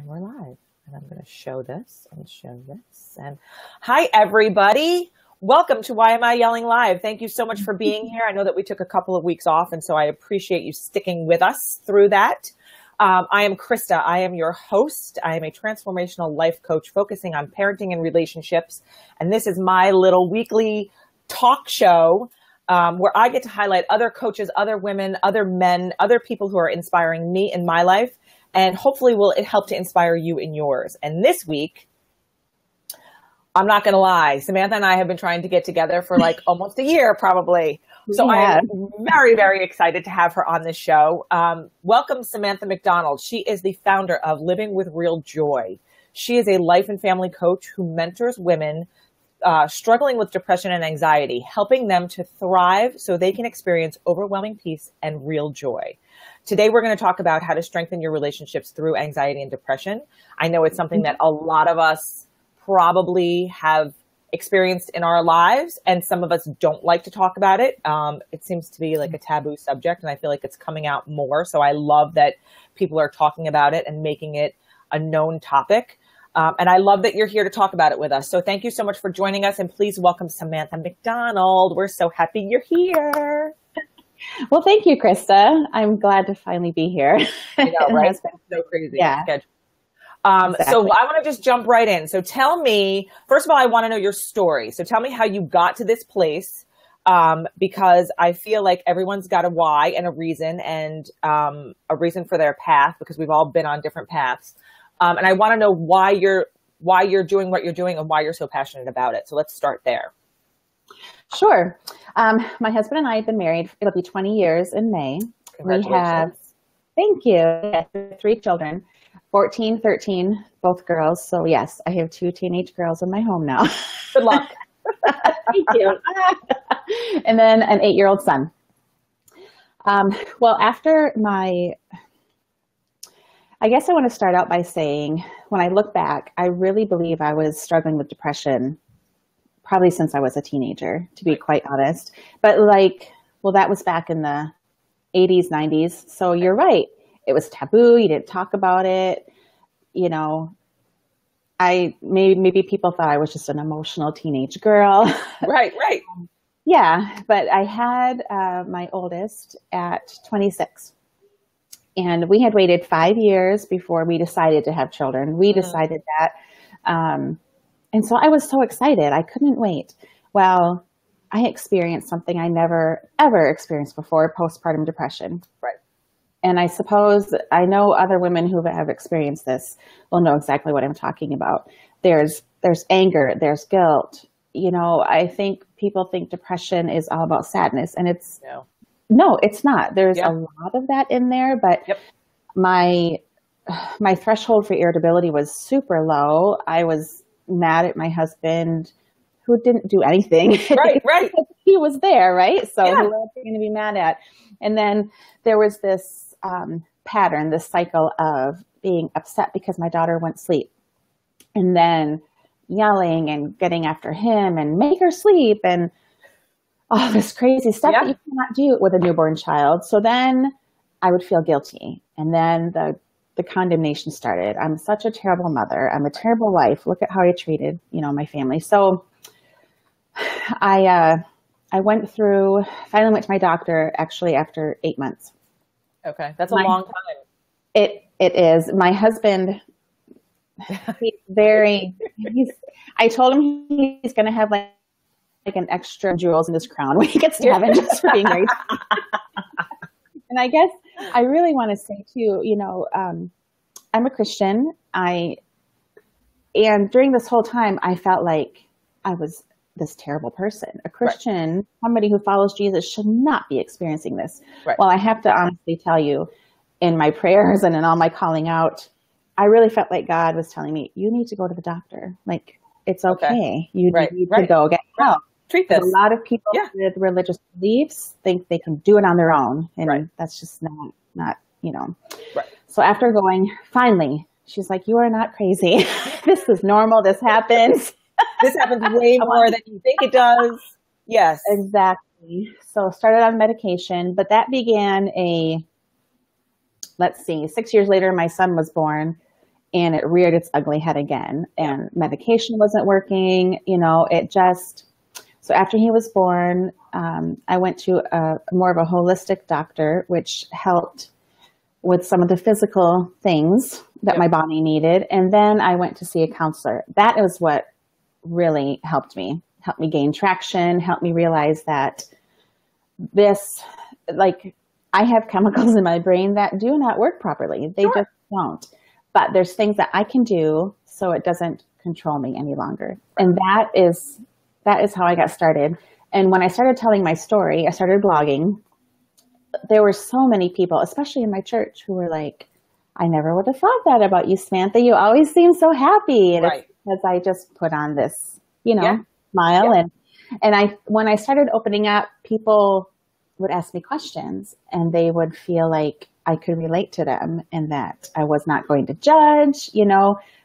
And we're live. And I'm going to show this and show this. And hi, everybody. Welcome to Why Am I Yelling Live? Thank you so much for being here. I know that we took a couple of weeks off, and so I appreciate you sticking with us through that. I am Krista. I am your host. I am a transformational life coach focusing on parenting and relationships. And this is my little weekly talk show where I get to highlight other coaches, other women, other men, other people who are inspiring me in my life. And hopefully will it help to inspire you in yours. And this week, I'm not going to lie, Samantha and I have been trying to get together for like almost a year probably. So I am very, very excited to have her on this show. Welcome, Samantha McDonald. She is the founder of Living with Real Joy. She is a life and family coach who mentors women struggling with depression and anxiety, helping them to thrive so they can experience overwhelming peace and real joy. Today, we're going to talk about how to strengthen your relationships through anxiety and depression. I know it's something that a lot of us probably have experienced in our lives, and some of us don't like to talk about it. It seems to be like a taboo subject, and I feel like it's coming out more. So I love that people are talking about it and making it a known topic. And I love that you're here to talk about it with us. So thank you so much for joining us, and please welcome Samantha McDonald. We're so happy you're here. Well, thank you, Krista. I'm glad to finally be here. I know, right? It's been so crazy. Yeah. Exactly. So I want to just jump right in. So tell me, first of all, I want to know your story. So tell me how you got to this place, because I feel like everyone's got a why and a reason for their path, because we've all been on different paths. And I want to know why you're doing what you're doing and why you're so passionate about it. So let's start there. Sure. My husband and I have been married. It'll be 20 years in May. We have, thank you, 3 children, 14, 13, both girls. So yes, I have 2 teenage girls in my home now. Good luck. Thank you. And then an 8-year-old son. Well, I guess I want to start out by saying, when I look back, I really believe I was struggling with depression probably since I was a teenager, to be quite honest. But that was back in the 80s, 90s. So you're right. It was taboo. You didn't talk about it. You know, maybe people thought I was just an emotional teenage girl. Right. Yeah. But I had my oldest at 26. And we had waited 5 years before we decided to have children. We decided that. And so I was so excited. I couldn't wait. Well, I experienced something I never, ever experienced before, postpartum depression. Right. And I suppose I know other women who have experienced this will know exactly what I'm talking about. There's anger, there's guilt. You know, I think people think depression is all about sadness, and no, it's not. There's a lot of that in there, but my threshold for irritability was super low. I was mad at my husband, who didn't do anything. Right. He was there, right? So who else are you going to be mad at? And then there was this pattern, this cycle of being upset because my daughter wouldn't sleep, and then yelling and getting after him and make her sleep, and all this crazy stuff that you cannot do with a newborn child. So then I would feel guilty. And then the condemnation started. I'm such a terrible mother. I'm a terrible wife. Look at how I treated, my family. So I finally went to my doctor actually after 8 months. Okay. That's a long time. It is. My husband, I told him he's going to have like an extra jewels in his crown when he gets to heaven just for being married. And I guess I really want to say too, I'm a Christian. And during this whole time, I felt like I was this terrible person. A Christian, somebody who follows Jesus, should not be experiencing this. Right. Well, I have to honestly tell you, in my prayers and in all my calling out, I really felt like God was telling me, you need to go to the doctor. Like, it's okay. You need to go get help. Treat this. A lot of people with religious beliefs think they can do it on their own. And that's just not. Right. So after going, finally, she's like, you are not crazy. This is normal. This happens. This happens way more than you think it does. Yes. Exactly. So started on medication, but that began 6 years later, my son was born. and it reared its ugly head again, and medication wasn't working. So after he was born, I went to more of a holistic doctor, which helped with some of the physical things that my body needed. And then I went to see a counselor. That is what really helped me gain traction, helped me realize that I have chemicals in my brain that do not work properly. They just don't. But there's things that I can do so it doesn't control me any longer. And that is how I got started. And when I started telling my story, I started blogging. There were so many people, especially in my church, who were like, I never would have thought that about you, Samantha. You always seem so happy. And it's because I just put on this, smile. And when I started opening up, people would ask me questions, and they would feel like I could relate to them and that I was not going to judge,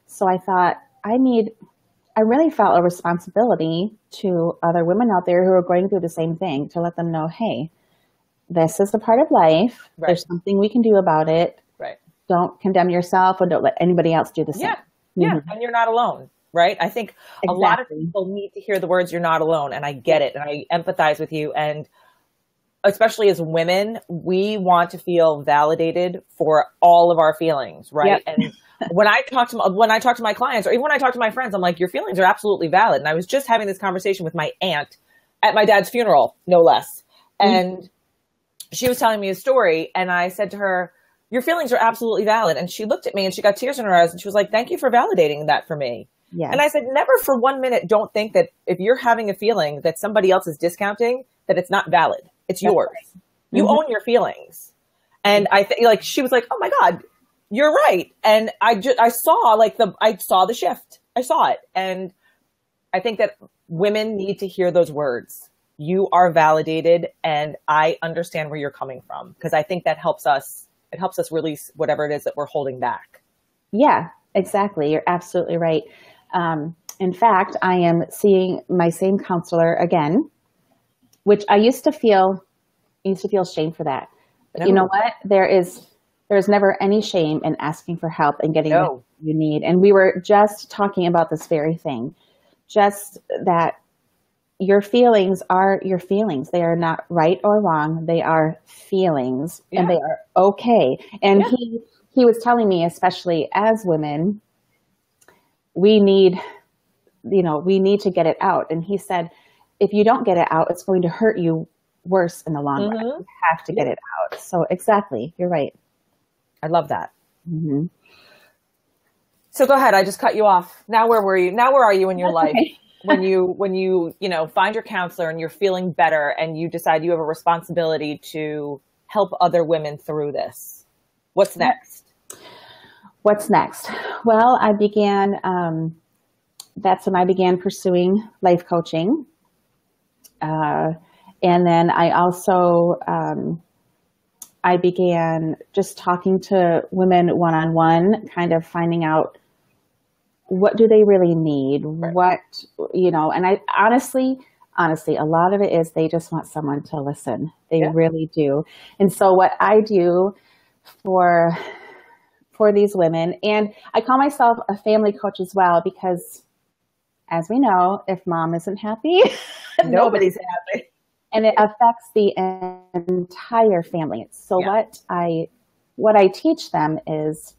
So I thought I really felt a responsibility to other women out there who are going through the same thing, to let them know, hey, this is a part of life. Right. There's something we can do about it. Right. Don't condemn yourself, or don't let anybody else do the same. Yeah. Mm-hmm. And you're not alone. Right. I think a lot of people need to hear the words, you're not alone. And I get it. And I empathize with you. And especially as women, we want to feel validated for all of our feelings. Right. Yep. And when I talk to my clients, or even when I talk to my friends, I'm like, your feelings are absolutely valid. And I was just having this conversation with my aunt at my dad's funeral, no less. And she was telling me a story, and I said to her, your feelings are absolutely valid. And she looked at me and she got tears in her eyes, and she was like, thank you for validating that for me. Yes. And I said, never for 1 minute, don't think that if you're having a feeling that somebody else is discounting, that it's not valid. It's yours. Right. You own your feelings. And she was like, oh my God, you're right. And I saw the shift. I saw it. And I think that women need to hear those words. You are validated, and I understand where you're coming from, because I think that helps us. It helps us release whatever it is that we're holding back. Yeah, exactly. You're absolutely right. In fact, I am seeing my same counselor again, which I used to feel shame for that. But you know what? There's never any shame in asking for help and getting what you need. And we were just talking about this very thing, just that your feelings are your feelings. They are not right or wrong. They are feelings, and they are okay. And he was telling me, especially as women, we need to get it out. And he said, if you don't get it out, it's going to hurt you worse in the long run. You have to get it out. So exactly. You're right. I love that. Mm-hmm. So go ahead. I just cut you off. Now where were you? Now where are you in your life? Okay. when you find your counselor and you're feeling better and you decide you have a responsibility to help other women through this, what's next? What's next? Well, that's when I began pursuing life coaching. And then I also, I began just talking to women one-on-one, kind of finding out what do they really need? And I honestly, a lot of it is they just want someone to listen. They really do. And so what I do for these women, and I call myself a family coach as well, because as we know, if mom isn't happy, nobody's happy. And it affects the entire family. So what I teach them is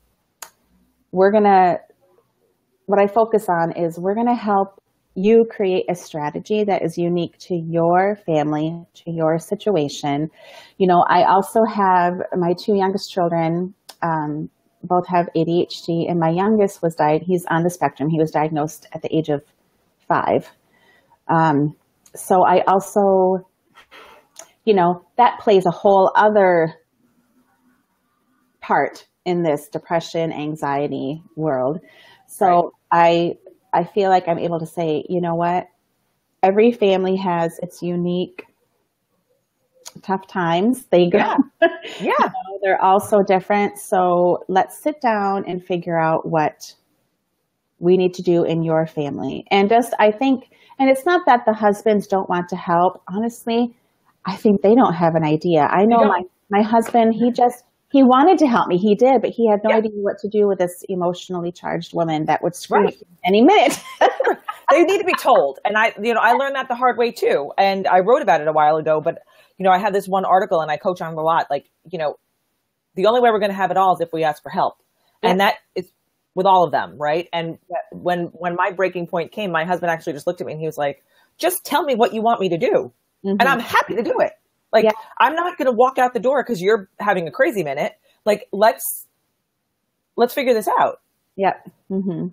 what I focus on is we're going to help you create a strategy that is unique to your family, to your situation. I also have my two youngest children, both have ADHD, and my youngest he's on the spectrum. He was diagnosed at the age of 5. So I also, that plays a whole other part in this depression, anxiety world. So I feel like I'm able to say, you know what? Every family has its unique tough times. They're all so different. So let's sit down and figure out what we need to do in your family. And and it's not that the husbands don't want to help. Honestly, I think they don't have an idea. I know my husband, He wanted to help me. He did, but he had no Yeah. idea what to do with this emotionally charged woman that would scream Right. any minute. They need to be told. And I learned that the hard way too. And I wrote about it a while ago, but I had this one article and I coach on it a lot. Like, the only way we're going to have it all is if we ask for help. Yeah. And that is with all of them. Right. And when my breaking point came, my husband actually just looked at me and he was like, just tell me what you want me to do. Mm-hmm. And I'm happy to do it. Like, yeah. I'm not going to walk out the door because you're having a crazy minute. Like, let's figure this out. Yeah. Mm-hmm.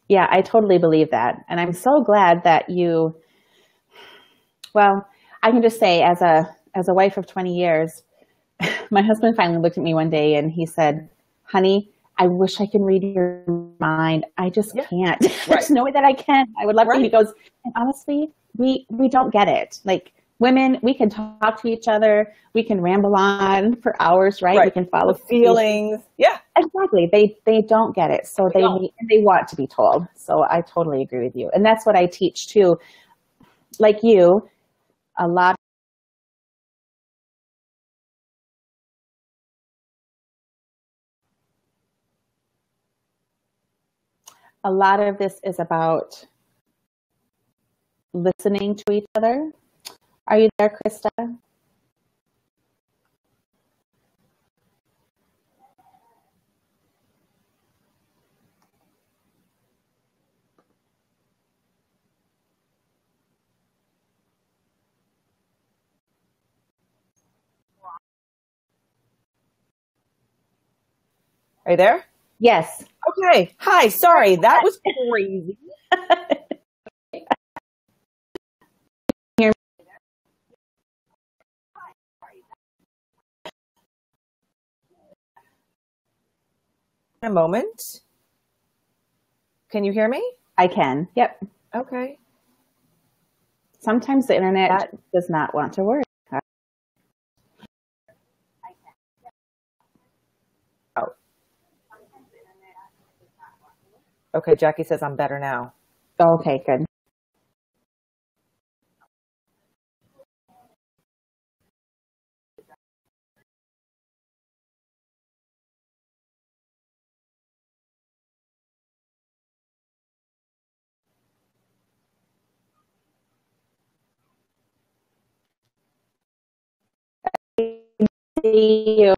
Yeah, I totally believe that. And I'm so glad that I can just say as a wife of 20 years, my husband finally looked at me one day and he said, honey, I wish I could read your mind. I just can't. There's no way that I can. I would love to. He goes, and honestly, we don't get it. Like, women, we can talk to each other. We can ramble on for hours, right? We can follow feelings. Yeah, exactly. They don't get it, so they want to be told. So I totally agree with you, and that's what I teach too. Like you, a lot of this is about listening to each other. Are you there, Krista? Are you there? Yes. Okay. Hi. Sorry. That was crazy. A moment. Can you hear me? I can. Yep. Okay. Sometimes the internet does not want to work. Oh. Okay. Jackie says I'm better now. Okay, good. See you.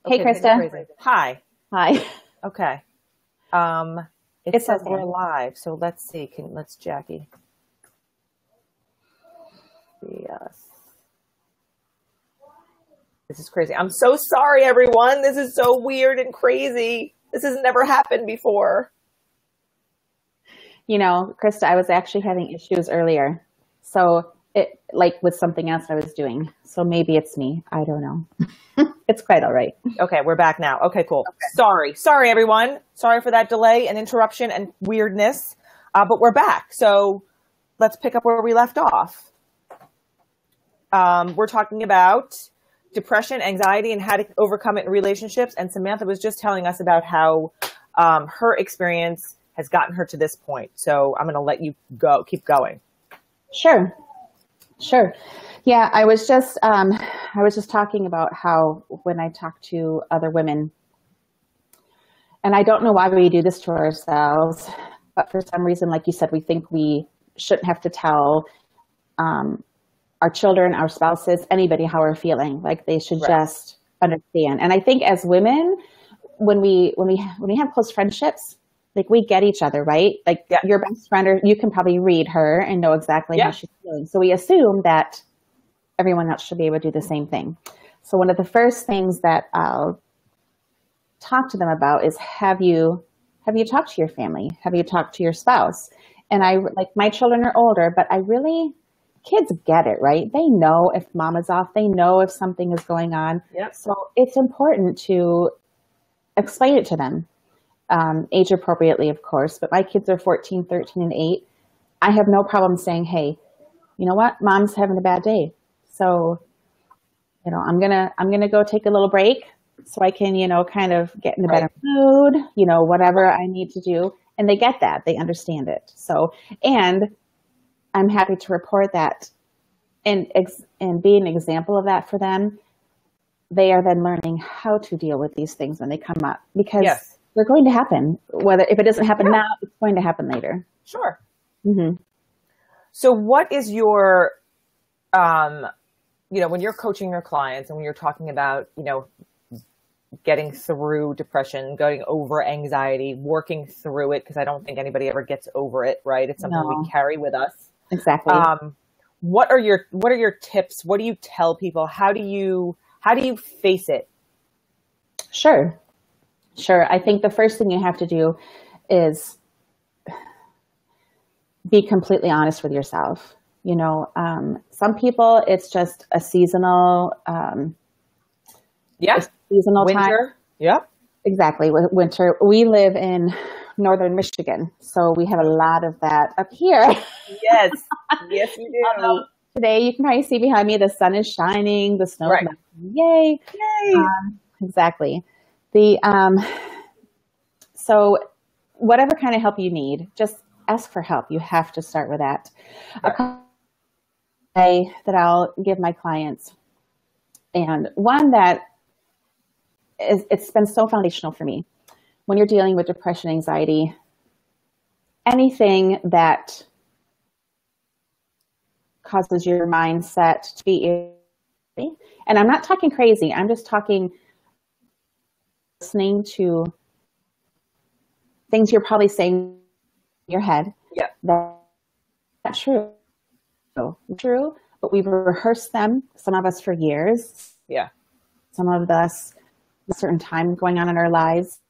Hey, Krista. Hi. Hi. Okay. It says we're live, so let's see. Let's Jackie. Yes. This is crazy. I'm so sorry, everyone. This is so weird and crazy. This has never happened before. You know, Krista, I was actually having issues earlier. So it, like with something else I was doing. So maybe it's me. I don't know. It's quite all right. Okay, we're back now. Okay, cool. Okay. Sorry, everyone. Sorry for that delay and interruption and weirdness. But we're back. So let's pick up where we left off. We're talking about depression, anxiety, and how to overcome it in relationships. And Samantha was just telling us about how her experience has gotten her to this point. So I'm going to let you keep going. Sure. Yeah, I was just talking about how when I talk to other women, and I don't know why we do this to ourselves, but for some reason, like you said, we think we shouldn't have to tell our children, our spouses, anybody how we're feeling. Like they should just understand. And I think as women, when we have close friendships, like we get each other, right? Like your best friend, or you can probably read her and know exactly how she's feeling. So we assume that everyone else should be able to do the same thing. So one of the first things that I'll talk to them about is, have you talked to your family? Have you talked to your spouse? And my children are older, but kids get it, right? They know if mama's off, they know if something is going on. Yep. So it's important to explain it to them. Age appropriately, of course, but my kids are 14, 13, and 8. I have no problem saying, hey, you know what? Mom's having a bad day. So, I'm going to go take a little break so I can, kind of get in a better mood, whatever I need to do. And they get that. They understand it. So, and I'm happy to report that and be an example of that for them. They are then learning how to deal with these things when they come up, because they're going to happen. If it doesn't happen now, it's going to happen later. Sure. Mm-hmm. So what is your, when you're coaching your clients and when you're talking about, getting through depression, going over anxiety, working through it, because I don't think anybody ever gets over it, right? It's something we carry with us. Exactly. What are your tips? What do you tell people? How do you face it? Sure. I think the first thing you have to do is be completely honest with yourself. Some people, it's just a seasonal, seasonal winter time. Yep. Exactly. Winter. We live in northern Michigan, so we have a lot of that up here. Yes. Yes, we do. Today, you can probably see behind me, the sun is shining, the snow is melting. Yay. Exactly. So whatever kind of help you need, just ask for help. You have to start with that. A couple that I'll give my clients, and one that it's been so foundational for me. When you're dealing with depression, anxiety, anything that causes your mindset to be, and I'm not talking crazy, I'm just talking listening to things you're probably saying in your head. Yeah. That's true. True, but we've rehearsed them, some of us for years. Yeah. Some of us, a certain time going on in our lives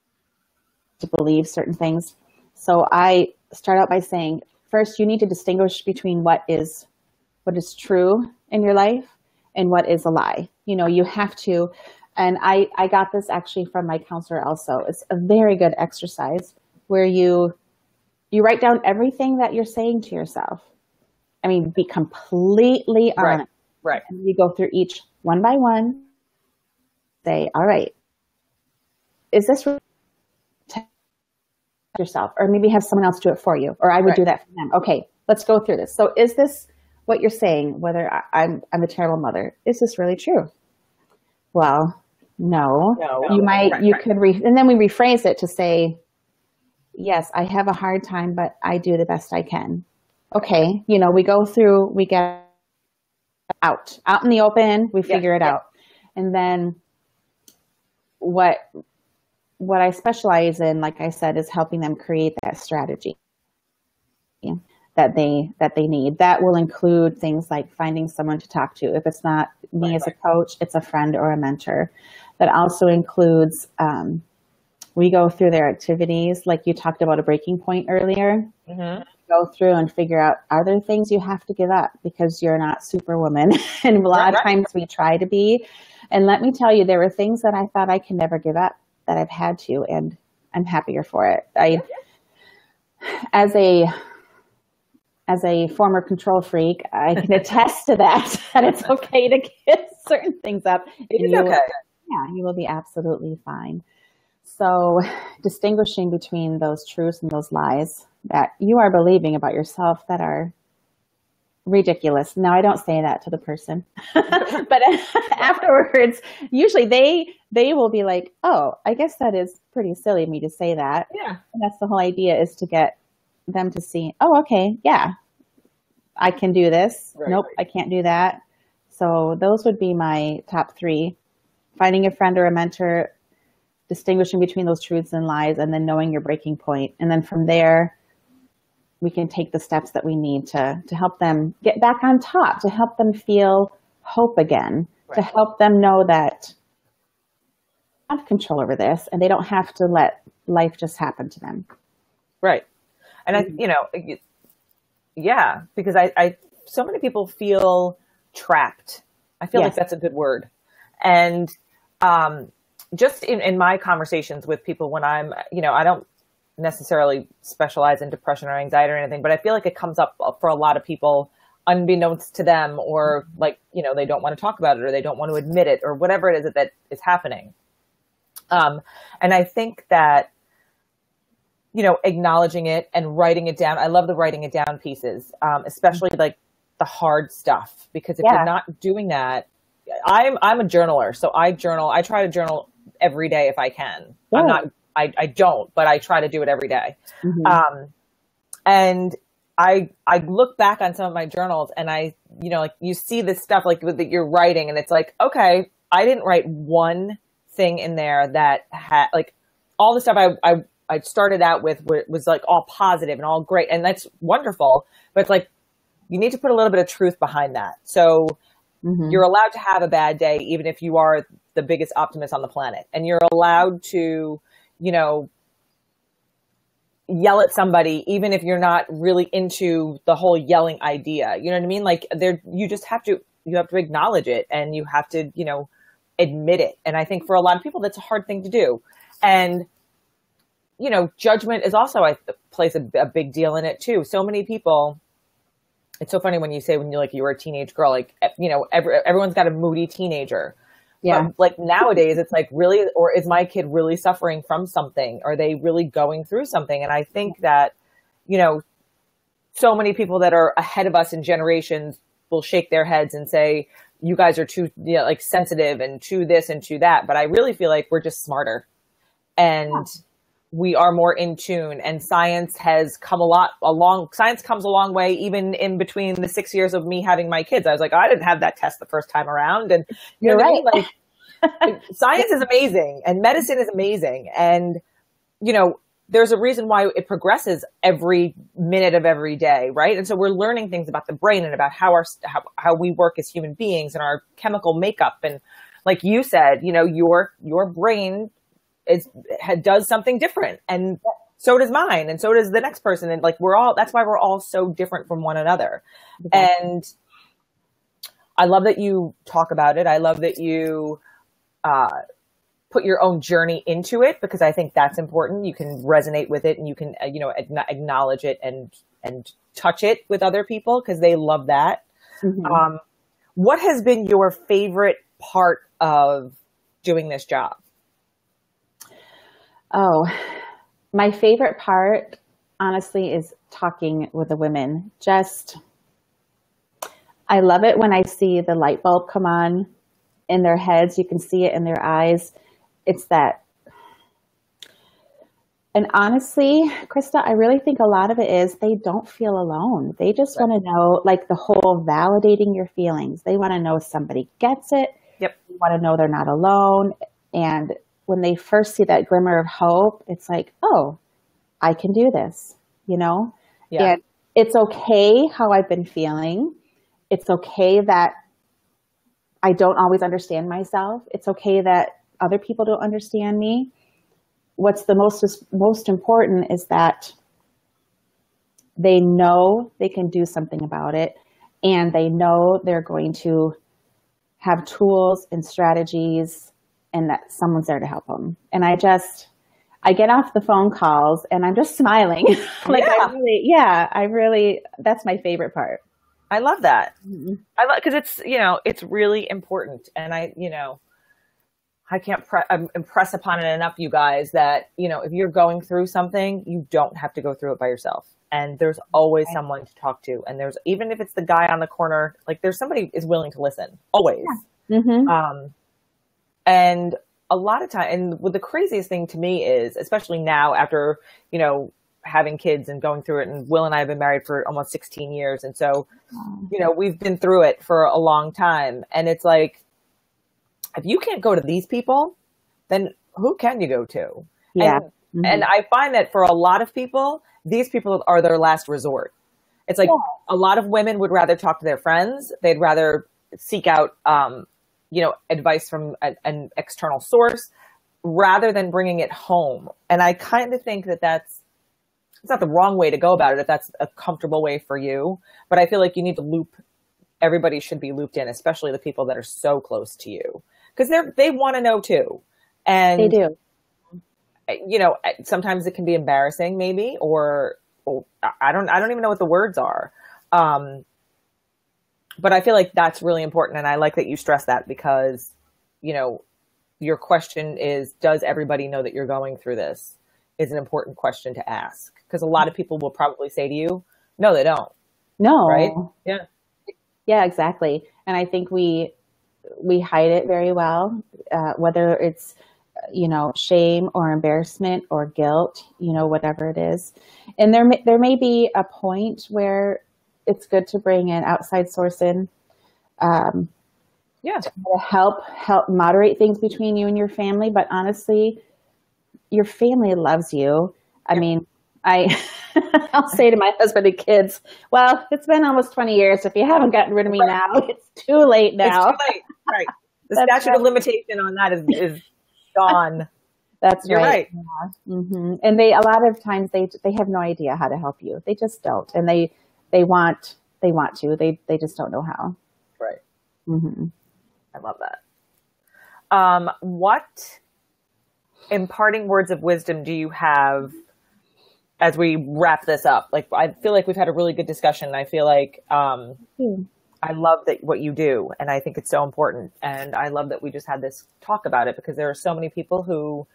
to believe certain things. So I start out by saying, first, you need to distinguish between what is true in your life and what is a lie. You have to, and I got this actually from my counselor also. It's a very good exercise where you write down everything that you're saying to yourself. I mean, be completely honest. Right. And you go through each one by one. Say, all right, is this yourself? Or maybe have someone else do it for you. Or I would do that for them. Okay, let's go through this. So is this what you're saying, whether I'm a terrible mother? Is this really true? Well, no. You could, and then we rephrase it to say, yes, I have a hard time, but I do the best I can. Okay, we go through, we get out in the open, we figure it out. And then what I specialize in, like I said, is helping them create that strategy. that they need. That will include things like finding someone to talk to. If it's not me as a coach, it's a friend or a mentor. That also includes, we go through their activities, like you talked about a breaking point earlier. Mm-hmm. Go through and figure out, are there things you have to give up because you're not Superwoman? And a lot of times we try to be. And let me tell you, there were things that I thought I could never give up that I've had to, and I'm happier for it. As a former control freak, I can attest to that it's okay to give certain things up. It's okay. Yeah, you will be absolutely fine. So distinguishing between those truths and those lies that you are believing about yourself that are ridiculous. Now, I don't say that to the person, but afterwards, usually they will be like, oh, I guess that is pretty silly of me to say that. Yeah. And that's the whole idea, is to get them to see, oh, okay, yeah, I can do this. Right, nope, I can't do that. So those would be my top 3. Finding a friend or a mentor, distinguishing between those truths and lies, and then knowing your breaking point. And then from there, we can take the steps that we need to help them get back on top, to help them feel hope again, to help them know that they have control over this and they don't have to let life just happen to them. Right. And because I so many people feel trapped. I feel like that's a good word. And just in my conversations with people, when I'm, I don't necessarily specialize in depression or anxiety or anything, but I feel like it comes up for a lot of people unbeknownst to them, or like, they don't want to talk about it, or they don't want to admit it, or whatever it is that is happening. And I think that, acknowledging it and writing it down. I love the writing it down pieces, especially like the hard stuff, because if you're not doing that, I'm a journaler. So I journal. I try to journal every day if I can. Yeah. I don't, but I try to do it every day. Mm-hmm. And I look back on some of my journals, and like you see this stuff like that you're writing, and it's like, okay, I didn't write one thing in there that had, like, all the stuff I started out with was like all positive and all great. And that's wonderful, but it's like, you need to put a little bit of truth behind that. So you're allowed to have a bad day, even if you are the biggest optimist on the planet, and you're allowed to, yell at somebody, even if you're not really into the whole yelling idea. You know what I mean? Like you have to acknowledge it, and you have to, admit it. And I think for a lot of people, that's a hard thing to do. And, judgment is also, plays a big deal in it too. So many people, it's so funny when you say, when you were a teenage girl, like, everyone's got a moody teenager. Yeah. But like nowadays, it's like, really, or is my kid really suffering from something? Are they really going through something? And I think that, so many people that are ahead of us in generations will shake their heads and say, you guys are too, like, sensitive and too this and too that. But I really feel like we're just smarter, and we are more in tune. And science has come science comes a long way, even in between the 6 years of me having my kids. I was like, I didn't have that test the first time around. And you're right. Like, science is amazing, and medicine is amazing. And, there's a reason why it progresses every minute of every day. Right. And so we're learning things about the brain and about how we work as human beings and our chemical makeup. And like you said, your brain does something different, and so does mine, and so does the next person. And like, that's why we're all so different from one another. Exactly. And I love that you talk about it. I love that you put your own journey into it, because I think that's important. You can resonate with it, and you can, acknowledge it and touch it with other people, because they love that. Mm-hmm. What has been your favorite part of doing this job? Oh, my favorite part, honestly, is talking with the women. I love it when I see the light bulb come on in their heads. You can see it in their eyes. It's that. And honestly, Krista, I really think a lot of it is they don't feel alone. They just want to know, like, the whole validating your feelings. They want to know somebody gets it. Yep. They want to know they're not alone. And when they first see that glimmer of hope, it's like, oh, I can do this, Yeah. it's okay how I've been feeling. It's okay that I don't always understand myself. It's okay that other people don't understand me. What's the most important is that they know they can do something about it, and they know they're going to have tools and strategies, and that someone's there to help them. And I get off the phone calls and I'm just smiling. Like, I really, that's my favorite part. I love that. I love, because it's, it's really important. And I can't impress upon it enough, you guys, that, if you're going through something, you don't have to go through it by yourself. And there's always someone to talk to. And there's, even if it's the guy on the corner, like, there's somebody is willing to listen, always. Yeah. Mm-hmm. And a lot of time, and what the craziest thing to me is, especially now after, having kids and going through it, and Will and I have been married for almost 16 years. And so, we've been through it for a long time. And it's like, if you can't go to these people, then who can you go to? Yeah. And I find that for a lot of people, these people are their last resort. It's like a lot of women would rather talk to their friends. They'd rather seek out, advice from an external source rather than bringing it home. And I kind of think that it's not the wrong way to go about it, if that's a comfortable way for you. But I feel like you need to everybody should be looped in, especially the people that are so close to you, because they want to know too. And they do. Sometimes it can be embarrassing, maybe, or I don't even know what the words are. But I feel like that's really important. And I like that you stress that, because, your question is, does everybody know that you're going through this, is an important question to ask. Because a lot of people will probably say to you, no, they don't. No. Right? Yeah. Yeah, exactly. And I think we hide it very well, whether it's, shame or embarrassment or guilt, whatever it is. And there may be a point where it's good to bring an outside source in, to help moderate things between you and your family. But honestly, your family loves you. I mean, I'll say to my husband and kids, well, it's been almost 20 years. If you haven't gotten rid of me now, it's too late now. It's too late. Right. The statute of limitation on that is gone. You're right. Yeah. Mm-hmm. And a lot of times they have no idea how to help you. They just don't. And they want to, they just don't know how. Right. Mm-hmm. I love that. What imparting words of wisdom do you have as we wrap this up? Like, I feel like we've had a really good discussion. I feel like, I love what you do, and I think it's so important. And I love that we just had this talk about it, because there are so many people who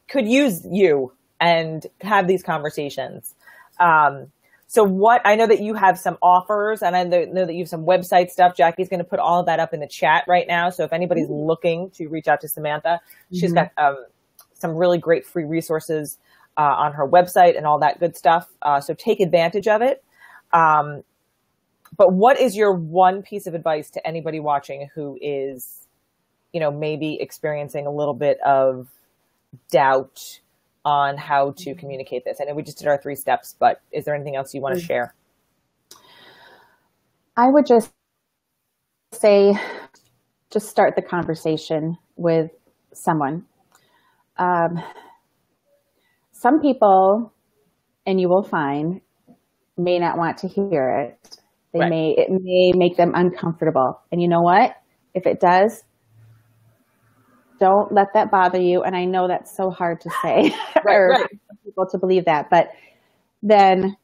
could use you and have these conversations. So I know that you have some offers, and I know that you have some website stuff. Jackie's going to put all of that up in the chat right now. So if anybody's looking to reach out to Samantha, she's got some really great free resources on her website and all that good stuff. So take advantage of it. But what is your one piece of advice to anybody watching who is, maybe experiencing a little bit of doubt on how to communicate this? I know we just did our 3 steps, but is there anything else you want to share? I would just say, just start the conversation with someone. Some people, and you will find, may not want to hear it. It may make them uncomfortable. And you know what? If it does, don't let that bother you. And I know that's so hard to say for people to believe that, but then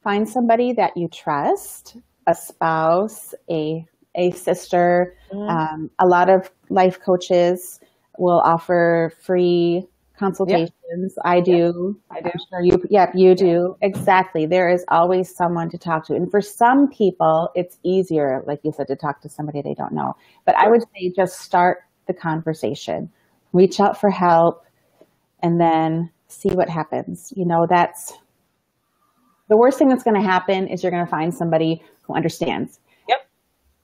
find somebody that you trust, a spouse, a sister. A lot of life coaches will offer free consultations. I do. I'm sure you do. Exactly. There is always someone to talk to. And for some people, it's easier, like you said, to talk to somebody they don't know. But I would say just start the conversation, reach out for help, and then see what happens. That's the worst thing that's going to happen, is you're going to find somebody who understands. Yep.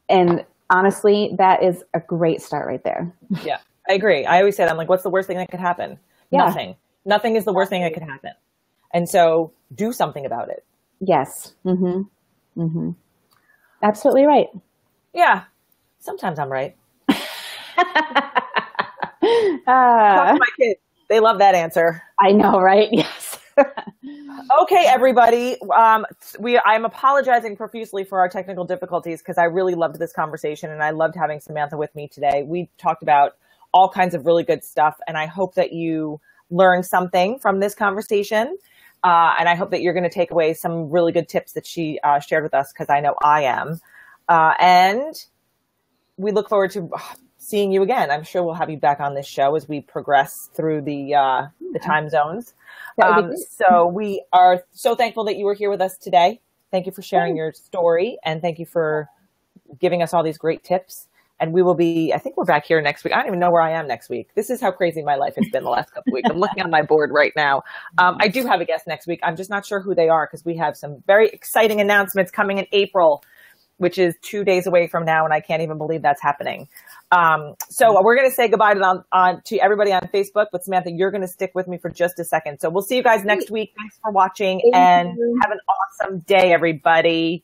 And honestly, that is a great start right there. Yeah, I agree. I always say that. I'm like, what's the worst thing that could happen? Yeah. Nothing is the worst thing that could happen. And so do something about it. Yes. Mm-hmm. Mm-hmm. Absolutely right. Yeah. Sometimes I'm right. Talk to my kids. They love that answer. I know, right? Yes. Okay, everybody. I'm apologizing profusely for our technical difficulties because I really loved this conversation and I loved having Samantha with me today. We talked about all kinds of really good stuff, and I hope that you learned something from this conversation. And I hope that you're going to take away some really good tips that she shared with us, because I know I am. And we look forward to seeing you again. I'm sure we'll have you back on this show as we progress through the time zones. So we are so thankful that you were here with us today. Thank you for sharing your story, and thank you for giving us all these great tips. And we will I think we're back here next week. I don't even know where I am next week. This is how crazy my life has been the last couple of weeks. I'm looking on my board right now. I do have a guest next week. I'm just not sure who they are, because we have some very exciting announcements coming in April, which is 2 days away from now. And I can't even believe that's happening. So we're going to say goodbye to everybody on Facebook, but Samantha, you're going to stick with me for just a second. So we'll see you guys next week. Thanks for watching, and have an awesome day, everybody.